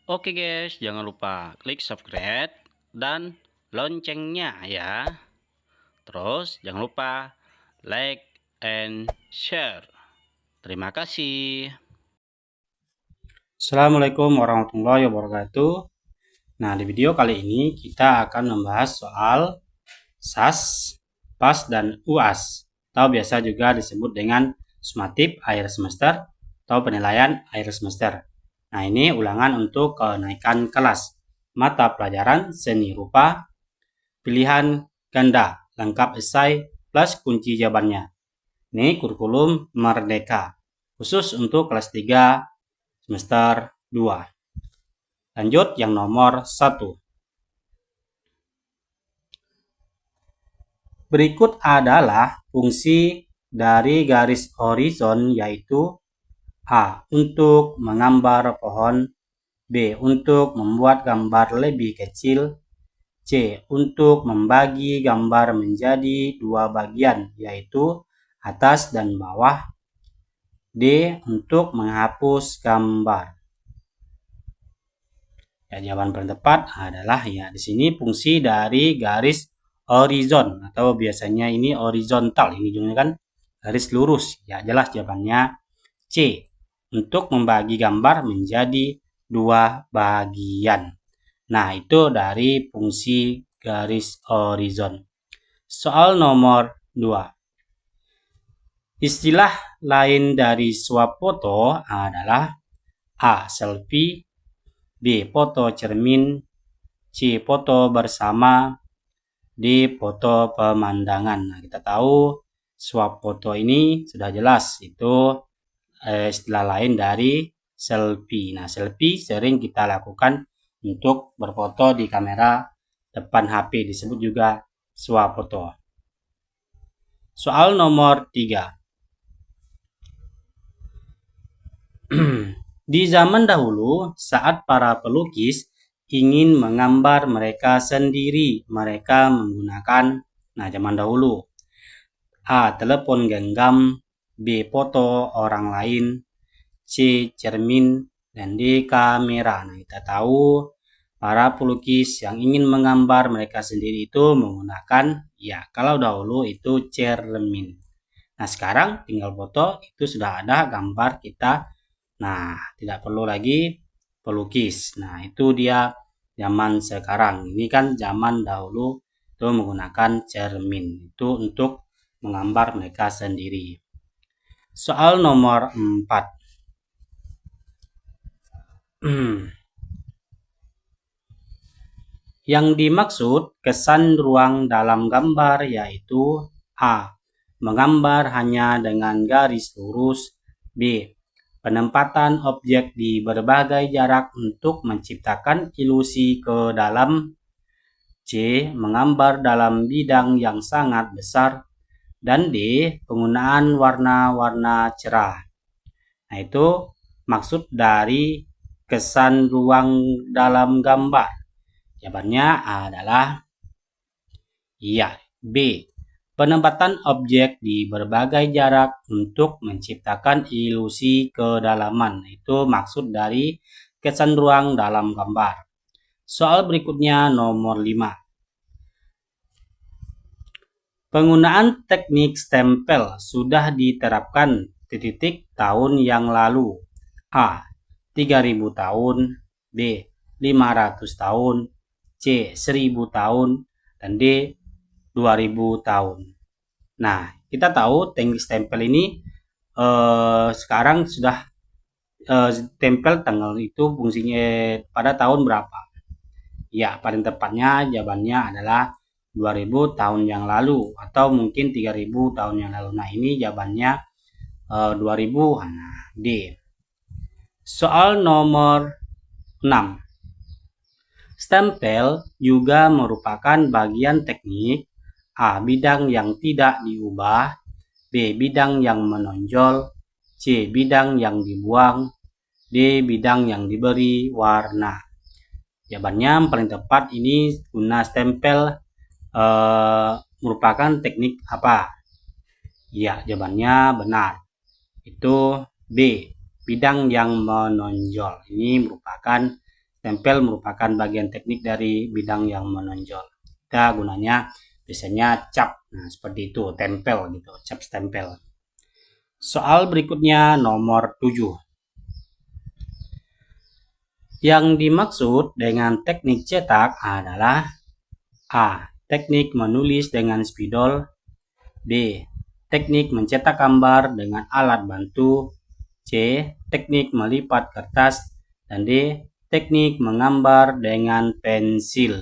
Oke guys, jangan lupa klik subscribe dan loncengnya ya. Terus jangan lupa like and share. Terima kasih. Assalamualaikum warahmatullahi wabarakatuh. Nah, di video kali ini kita akan membahas soal SAS, PAS, dan UAS, atau biasa juga disebut dengan sumatif akhir semester atau penilaian akhir semester. Nah, ini ulangan untuk kenaikan kelas mata pelajaran seni rupa pilihan ganda lengkap esai plus kunci jawabannya. Ini kurikulum Merdeka khusus untuk kelas 3 semester 2. Lanjut yang nomor 1. Berikut adalah fungsi dari garis horizon, yaitu A. Untuk menggambar pohon, B. Untuk membuat gambar lebih kecil, C. Untuk membagi gambar menjadi dua bagian, yaitu atas dan bawah, D. Untuk menghapus gambar. Ya, jawaban paling tepat adalah ya di sini fungsi dari garis horizon atau biasanya ini horizontal, ini juga kan garis lurus. Ya, jelas jawabannya C. Untuk membagi gambar menjadi dua bagian. Nah, itu dari fungsi garis horizon. Soal nomor 2. Istilah lain dari swafoto adalah A. Selfie, B. Foto cermin, C. Foto bersama, D. Foto pemandangan. Nah, kita tahu swafoto ini sudah jelas itu istilah lain dari selfie. Nah, selfie sering kita lakukan untuk berfoto di kamera depan HP, disebut juga swafoto. Soal nomor 3. Di zaman dahulu, saat para pelukis ingin menggambar mereka sendiri, mereka menggunakan, zaman dahulu, A. Telepon genggam, B. Foto orang lain, C. Cermin, dan D. Kamera. Nah, kita tahu para pelukis yang ingin menggambar mereka sendiri itu menggunakan, ya kalau dahulu itu cermin. Nah, sekarang tinggal foto, itu sudah ada gambar kita. Nah, tidak perlu lagi pelukis. Nah, itu dia zaman sekarang. Ini kan zaman dahulu itu menggunakan cermin. Itu untuk menggambar mereka sendiri. Soal nomor 4. Yang dimaksud kesan ruang dalam gambar yaitu A. Menggambar hanya dengan garis lurus, B. Penempatan objek di berbagai jarak untuk menciptakan ilusi ke dalam, C. Menggambar dalam bidang yang sangat besar, dan D. Penggunaan warna-warna cerah. Nah, itu maksud dari kesan ruang dalam gambar. Jawabannya adalah iya, B. Penempatan objek di berbagai jarak untuk menciptakan ilusi kedalaman. Itu maksud dari kesan ruang dalam gambar. Soal berikutnya nomor 5. Penggunaan teknik stempel sudah diterapkan titik tahun yang lalu. A. 3000 tahun, B. 500 tahun, C. 1000 tahun, dan D. 2000 tahun. Nah, kita tahu teknik stempel ini sekarang sudah stempel tanggal itu fungsinya pada tahun berapa? Ya, paling tepatnya jawabannya adalah 2000 tahun yang lalu atau mungkin 3000 tahun yang lalu. Nah, ini jawabannya 2000. Nah, D. Soal nomor 6. Stempel juga merupakan bagian teknik A. Bidang yang tidak diubah, B. Bidang yang menonjol, C. Bidang yang dibuang, D. Bidang yang diberi warna. Jawabannya paling tepat ini guna stempel merupakan teknik apa? Ya, jawabannya benar. Itu B. Bidang yang menonjol. Ini merupakan stempel merupakan bagian teknik dari bidang yang menonjol. Kita gunanya biasanya cap. Nah, seperti itu, tempel gitu, cap stempel. Soal berikutnya nomor 7. Yang dimaksud dengan teknik cetak adalah A. Teknik menulis dengan spidol. B. Teknik mencetak gambar dengan alat bantu. C. Teknik melipat kertas. Dan D. Teknik menggambar dengan pensil.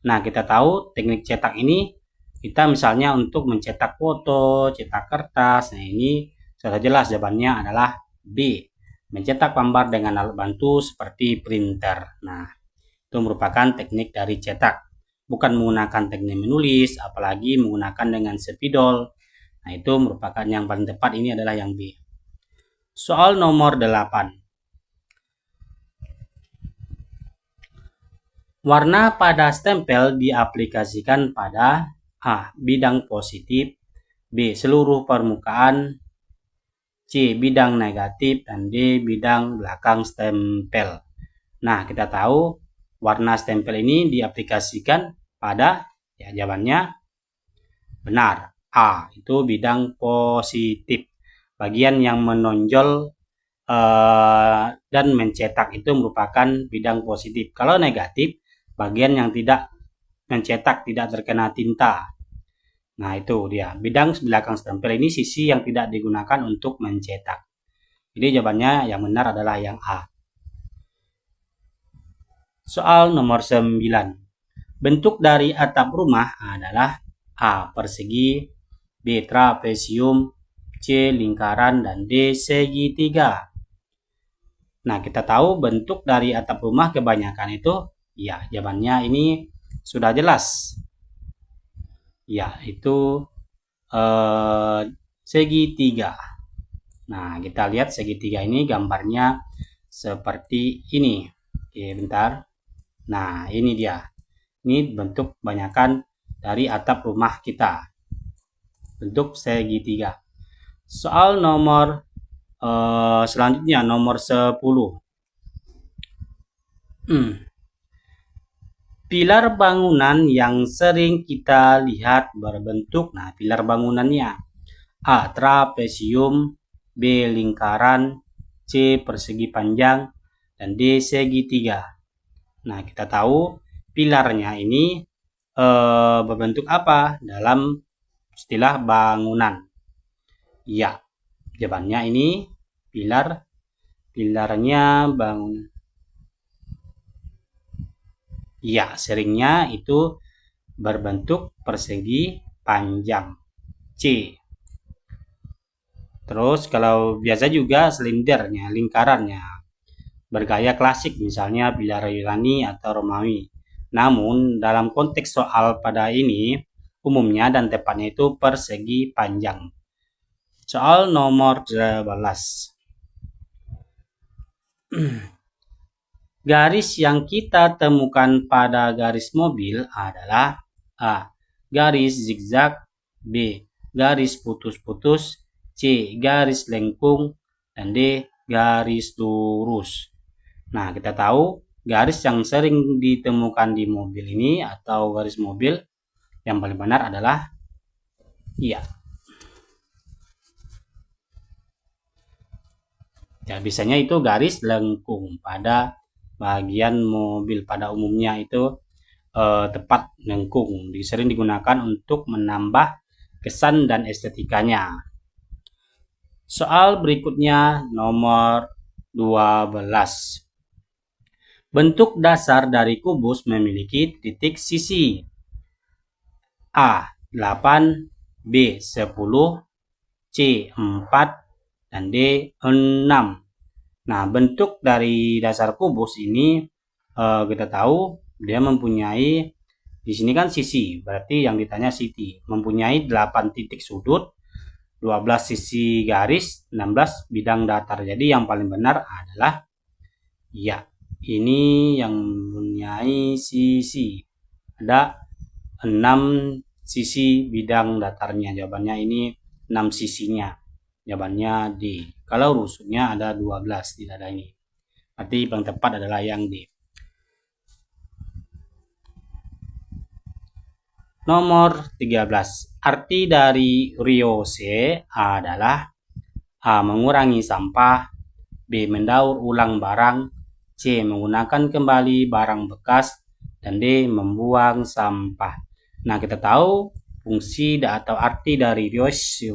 Nah, kita tahu teknik cetak ini kita misalnya untuk mencetak foto, cetak kertas. Nah, ini sudah jelas jawabannya adalah B. Mencetak gambar dengan alat bantu seperti printer. Nah, itu merupakan teknik dari cetak. Bukan menggunakan teknik menulis, apalagi menggunakan dengan spidol. Nah, itu merupakan yang paling tepat, ini adalah yang B. Soal nomor 8. Warna pada stempel diaplikasikan pada A. Bidang positif, B. Seluruh permukaan, C. Bidang negatif, dan D. Bidang belakang stempel. Nah, kita tahu warna stempel ini diaplikasikan pada, ya jawabannya benar, A. Itu bidang positif. Bagian yang menonjol dan mencetak itu merupakan bidang positif. Kalau negatif, bagian yang tidak mencetak, tidak terkena tinta. Nah, itu dia. Bidang belakang stempel ini sisi yang tidak digunakan untuk mencetak. Jadi jawabannya yang benar adalah yang A. Soal nomor 9. Bentuk dari atap rumah adalah A. Persegi, B. Trapesium, C. Lingkaran, dan D. Segitiga. Nah, kita tahu bentuk dari atap rumah kebanyakan itu, ya jawabannya ini sudah jelas. Ya, itu segitiga. Nah, kita lihat segitiga ini gambarnya seperti ini. Oke, bentar. Nah, ini dia. Ini bentuk kebanyakan dari atap rumah kita. Bentuk segitiga. Soal nomor selanjutnya nomor 10. Pilar bangunan yang sering kita lihat berbentuk, nah pilar bangunannya A. Trapesium, B. Lingkaran, C. Persegi panjang, dan D. Segitiga. Nah, kita tahu pilarnya ini berbentuk apa dalam istilah bangunan? Ya, jawabannya ini pilarnya bangunan. Ya, seringnya itu berbentuk persegi panjang. C. Terus kalau biasa juga silindernya, lingkarannya bergaya klasik, misalnya pilar Yunani atau Romawi. Namun dalam konteks soal pada ini umumnya dan tepatnya itu persegi panjang. Soal nomor 11. Garis yang kita temukan pada garis mobil adalah A. Garis zigzag, B. Garis putus-putus, C. Garis lengkung, dan D. Garis lurus. Nah, kita tahu garis yang sering ditemukan di mobil ini atau garis mobil yang paling benar adalah iya. Ya, biasanya itu garis lengkung pada bagian mobil, pada umumnya itu tepat lengkung, sering digunakan untuk menambah kesan dan estetikanya. Soal berikutnya nomor 12. Bentuk dasar dari kubus memiliki titik sisi. A. 8, B. 10, C. 4, dan D. 6. Nah, bentuk dari dasar kubus ini kita tahu dia mempunyai, di sini kan sisi, berarti yang ditanya sisi, mempunyai 8 titik sudut, 12 sisi garis, 16 bidang datar. Jadi yang paling benar adalah ya, ini yang mempunyai sisi. Ada 6 sisi bidang datarnya. Jawabannya ini 6 sisinya. Jawabannya D. Kalau rusuknya ada 12, tidak ada ini. Berarti yang tepat adalah yang D. Nomor 13. Arti dari ryose adalah A. Mengurangi sampah, B. Mendaur ulang barang, C. Menggunakan kembali barang bekas, dan D. Membuang sampah. Nah, kita tahu fungsi atau arti dari ryose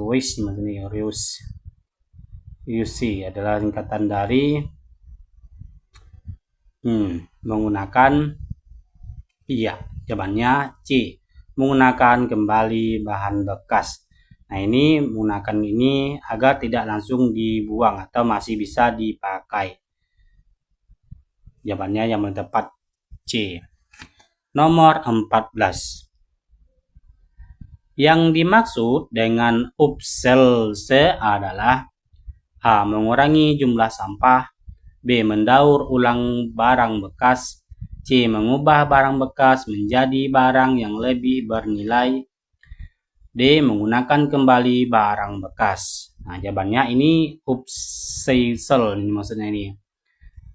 adalah singkatan dari menggunakan, jawabannya C. Menggunakan kembali bahan bekas. Nah, ini menggunakan ini agar tidak langsung dibuang atau masih bisa dipakai. Jawabannya yang tepat C. Nomor 14. Yang dimaksud dengan upselse adalah A. Mengurangi jumlah sampah, B. Mendaur ulang barang bekas, C. Mengubah barang bekas menjadi barang yang lebih bernilai, D. Menggunakan kembali barang bekas. Nah, jawabannya ini upsisal, ini maksudnya ini.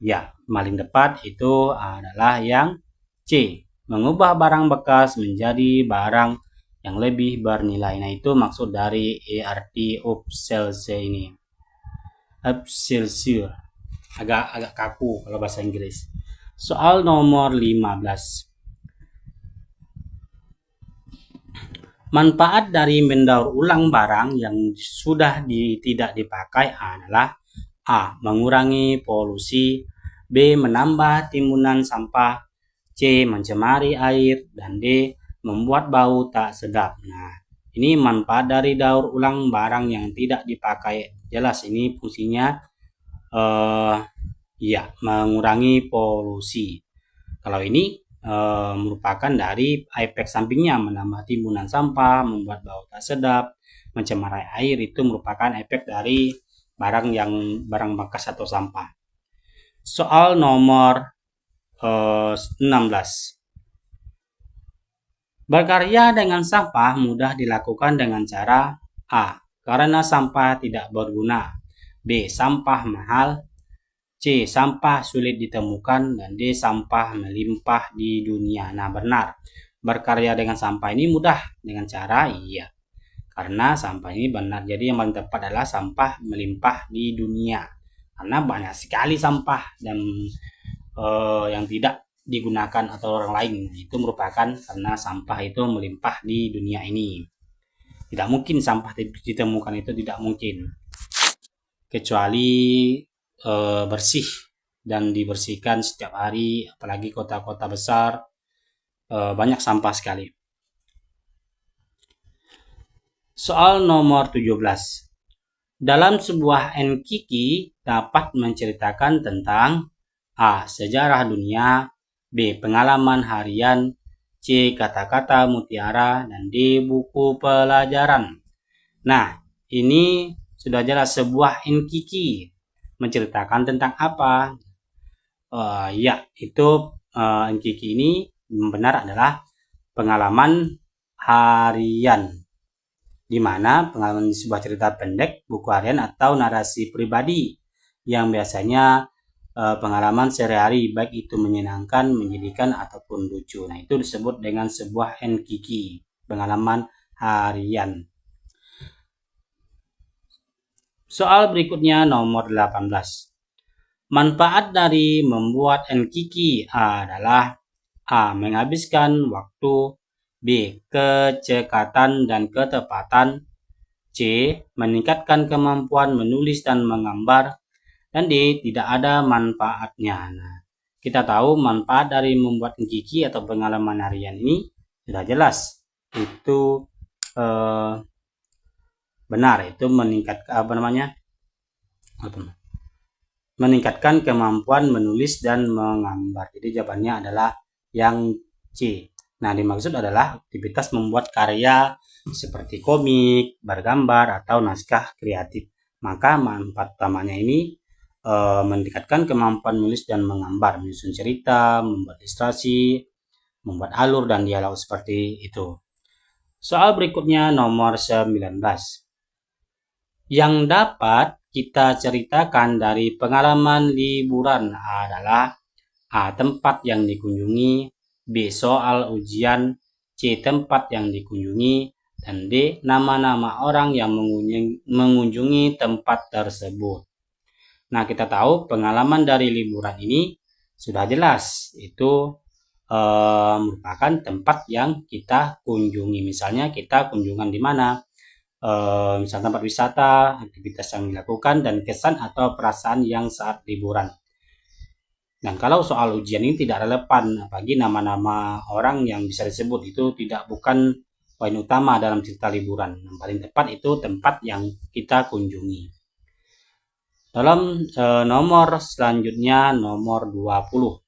Ya, paling tepat itu adalah yang C. Mengubah barang bekas menjadi barang yang lebih bernilai. Nah, itu maksud dari arti upselse ini. Upselse. Agak kaku kalau bahasa Inggris. Soal nomor 15. Manfaat dari mendaur ulang barang yang sudah tidak dipakai adalah A. Mengurangi polusi, B. Menambah timbunan sampah, C. Mencemari air, dan D. Membuat bau tak sedap. Nah, ini manfaat dari daur ulang barang yang tidak dipakai. Jelas ini fungsinya mengurangi polusi. Kalau ini merupakan dari efek sampingnya, menambah timbunan sampah, membuat bau tak sedap, mencemari air, itu merupakan efek dari barang bekas atau sampah. Soal nomor 16. Berkarya dengan sampah mudah dilakukan dengan cara A. Karena sampah tidak berguna, B. Sampah mahal, C. Sampah sulit ditemukan, dan D. Sampah melimpah di dunia. Nah, benar. Berkarya dengan sampah ini mudah dengan cara iya. Karena sampah ini benar. Jadi yang paling tepat adalah sampah melimpah di dunia. Karena banyak sekali sampah dan yang tidak digunakan atau orang lain. Itu merupakan karena sampah itu melimpah di dunia ini. Tidak mungkin sampah ditemukan, itu tidak mungkin. Kecuali bersih dan dibersihkan setiap hari, apalagi kota-kota besar banyak sampah sekali. Soal nomor 17. Dalam sebuah enkiki dapat menceritakan tentang A. Sejarah dunia, B. Pengalaman harian, C. Kata-kata mutiara, dan D. Buku pelajaran. Nah, ini sudah jelas sebuah enkiki menceritakan tentang apa? Itu enkiki ini benar adalah pengalaman harian, di mana pengalaman sebuah cerita pendek, buku harian, atau narasi pribadi yang biasanya pengalaman sehari-hari, baik itu menyenangkan, menyedihkan, ataupun lucu. Nah, itu disebut dengan sebuah enkiki, pengalaman harian. Soal berikutnya nomor 18. Manfaat dari membuat enkiki adalah A. Menghabiskan waktu, B. Kecekatan dan ketepatan, C. Meningkatkan kemampuan menulis dan menggambar, dan D. Tidak ada manfaatnya. Nah, kita tahu manfaat dari membuat enkiki atau pengalaman harian ini sudah jelas. Itu benar, itu meningkatkan kemampuan menulis dan menggambar. Jadi jawabannya adalah yang C. Nah, dimaksud adalah aktivitas membuat karya seperti komik, bergambar, atau naskah kreatif. Maka manfaat utamanya ini meningkatkan kemampuan menulis dan menggambar, menyusun cerita, membuat ilustrasi, membuat alur dan dialog seperti itu. Soal berikutnya nomor 19. Yang dapat kita ceritakan dari pengalaman liburan adalah A. Tempat yang dikunjungi, B. Soal ujian, C. C. Tempat yang dikunjungi, dan D. Nama-nama orang yang mengunjungi tempat tersebut. Nah, kita tahu pengalaman dari liburan ini sudah jelas, itu merupakan tempat yang kita kunjungi. Misalnya kita kunjungan di mana, misalnya tempat wisata, aktivitas yang dilakukan, dan kesan atau perasaan yang saat liburan. Dan kalau soal ujian ini tidak relevan, apalagi nama-nama orang yang bisa disebut itu bukan poin utama dalam cerita liburan. Yang paling tepat itu tempat yang kita kunjungi. Dalam nomor selanjutnya, nomor 20.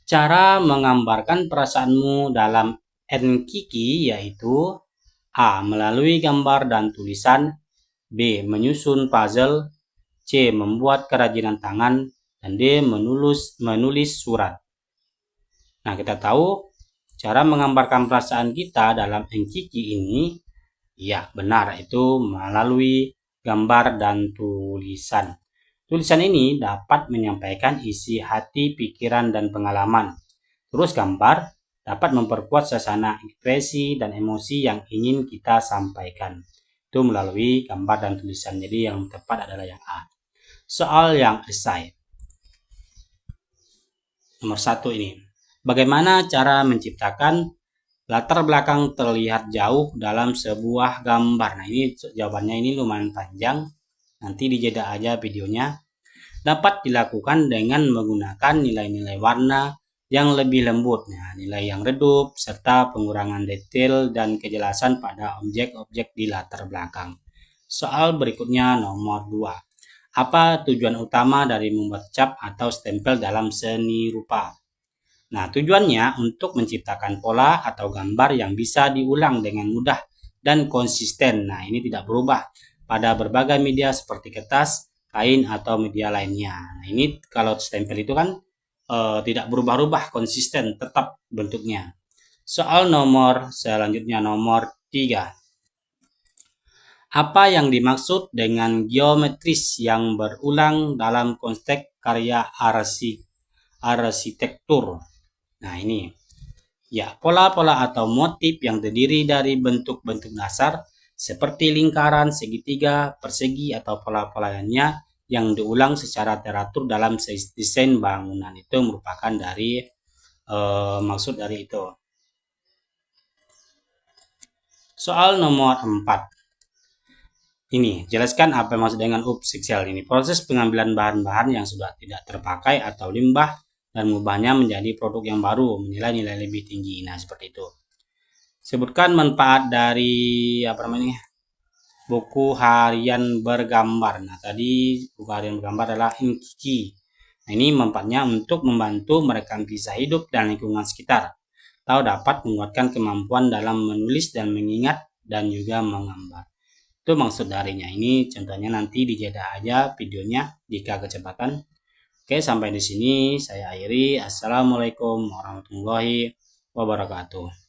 Cara menggambarkan perasaanmu dalam Enkiki yaitu A. Melalui gambar dan tulisan, B. Menyusun puzzle, C. Membuat kerajinan tangan, dan D. Menulis surat. Nah, kita tahu cara menggambarkan perasaan kita dalam Enkiki ini, ya benar, itu melalui gambar dan tulisan. Tulisan ini dapat menyampaikan isi hati, pikiran, dan pengalaman. Terus gambar dapat memperkuat suasana, ekspresi, dan emosi yang ingin kita sampaikan. Itu melalui gambar dan tulisan. Jadi yang tepat adalah yang A. Soal yang esai. Nomor 1 ini. Bagaimana cara menciptakan latar belakang terlihat jauh dalam sebuah gambar? Nah, ini jawabannya ini lumayan panjang. Nanti dijeda aja videonya. Dapat dilakukan dengan menggunakan nilai-nilai warna yang lebih lembut, nah, nilai yang redup, serta pengurangan detail dan kejelasan pada objek-objek di latar belakang. Soal berikutnya nomor 2. Apa tujuan utama dari membuat cap atau stempel dalam seni rupa? Nah, tujuannya untuk menciptakan pola atau gambar yang bisa diulang dengan mudah dan konsisten. Nah, ini tidak berubah pada berbagai media seperti kertas, kain, atau media lainnya. Nah, ini kalau stempel itu kan tidak berubah-ubah, konsisten, tetap bentuknya. Soal nomor selanjutnya nomor 3. Apa yang dimaksud dengan geometris yang berulang dalam konteks karya arsitektur? Nah, ini ya, pola-pola atau motif yang terdiri dari bentuk-bentuk dasar seperti lingkaran, segitiga, persegi, atau pola-pola lainnya yang diulang secara teratur dalam desain bangunan. Itu merupakan dari maksud dari itu. Soal nomor 4. Ini, jelaskan apa yang maksud dengan upcycle ini. Proses pengambilan bahan-bahan yang sudah tidak terpakai atau limbah dan mengubahnya menjadi produk yang baru, menilai-nilai lebih tinggi. Nah, seperti itu. Sebutkan manfaat dari buku harian bergambar. Nah, tadi buku harian bergambar adalah Enkiki. Nah, ini manfaatnya untuk membantu merekam kisah hidup dan lingkungan sekitar. Atau dapat menguatkan kemampuan dalam menulis dan mengingat dan juga menggambar. Itu maksud darinya. Ini contohnya nanti dijeda aja videonya jika kecepatan. Oke, sampai di sini saya akhiri. Assalamualaikum warahmatullahi wabarakatuh.